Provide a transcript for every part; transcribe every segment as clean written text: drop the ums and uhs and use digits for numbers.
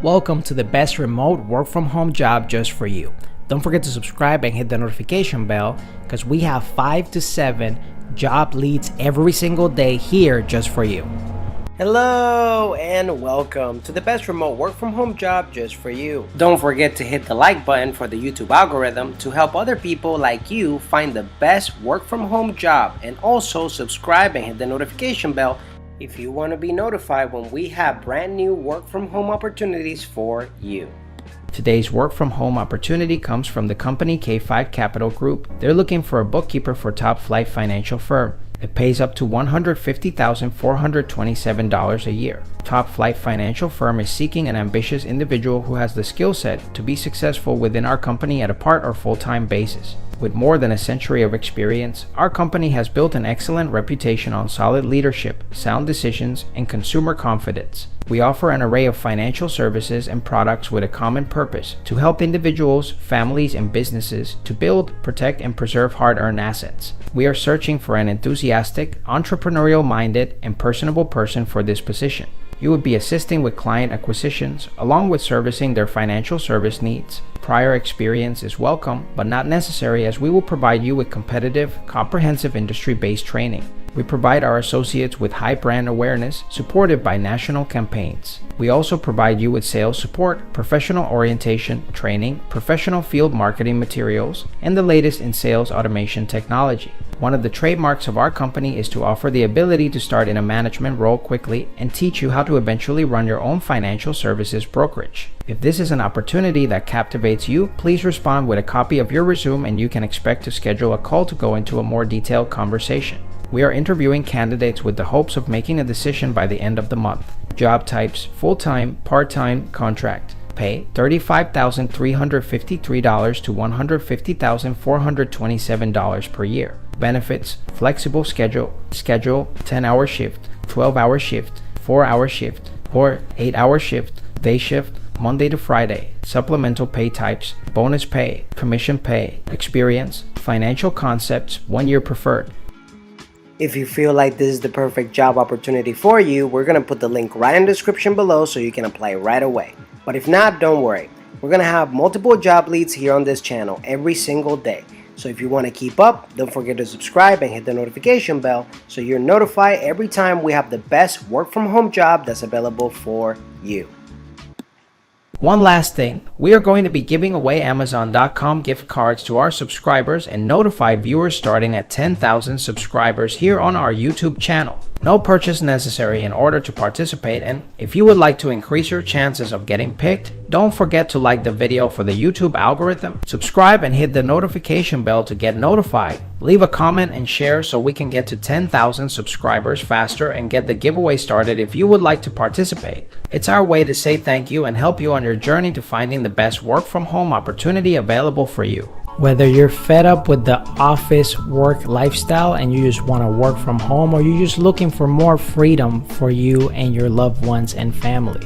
Welcome to the best remote work from home job just for you. Don't forget to subscribe and hit the notification bell because we have 5 to 7 job leads every single day here just for you. Hello and welcome to the best remote work from home job just for you. Don't forget to hit the like button for the YouTube algorithm to help other people like you find the best work from home job, and also subscribe and hit the notification bell if you want to be notified when we have brand new work from home opportunities for you. Today's work from home opportunity comes from the company K5 Capital Group. They're looking for a bookkeeper for top flight financial firm. It pays up to $150,427 a year. Top flight financial firm is seeking an ambitious individual who has the skill set to be successful within our company at a part or full-time basis. With more than a century of experience, our company has built an excellent reputation on solid leadership, sound decisions, and consumer confidence. We offer an array of financial services and products with a common purpose to help individuals, families, and businesses to build, protect, and preserve hard-earned assets. We are searching for an enthusiastic, entrepreneurial-minded, and personable person for this position. You would be assisting with client acquisitions, along with servicing their financial service needs. Prior experience is welcome, but not necessary, as we will provide you with competitive, comprehensive industry-based training. We provide our associates with high brand awareness, supported by national campaigns. We also provide you with sales support, professional orientation, training, professional field marketing materials, and the latest in sales automation technology. One of the trademarks of our company is to offer the ability to start in a management role quickly and teach you how to eventually run your own financial services brokerage. If this is an opportunity that captivates you, please respond with a copy of your resume and you can expect to schedule a call to go into a more detailed conversation. We are interviewing candidates with the hopes of making a decision by the end of the month. Job types: full-time, part-time, contract. Pay $35,353 to $150,427 per year. Benefits: flexible schedule, 10-hour shift, 12-hour shift, 4-hour shift, or 8-hour shift, day shift, Monday to Friday. Supplemental pay types: bonus pay, commission pay, experience, financial concepts, 1 year preferred. If you feel like this is the perfect job opportunity for you, we're going to put the link right in the description below so you can apply right away. But if not, don't worry. We're going to have multiple job leads here on this channel every single day. So if you want to keep up, don't forget to subscribe and hit the notification bell so you're notified every time we have the best work from home job that's available for you. One last thing, we are going to be giving away Amazon.com gift cards to our subscribers and notified viewers starting at 10,000 subscribers here on our YouTube channel. No purchase necessary in order to participate, and if you would like to increase your chances of getting picked, don't forget to like the video for the YouTube algorithm, subscribe and hit the notification bell to get notified. Leave a comment and share so we can get to 10,000 subscribers faster and get the giveaway started if you would like to participate. It's our way to say thank you and help you on your journey to finding the best work from home opportunity available for you. Whether you're fed up with the office work lifestyle and you just want to work from home, or you're just looking for more freedom for you and your loved ones and family,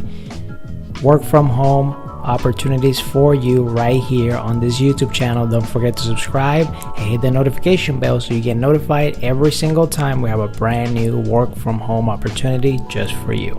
work from home opportunities for you right here on this YouTube channel. Don't forget to subscribe and hit the notification bell so you get notified every single time we have a brand new work from home opportunity just for you.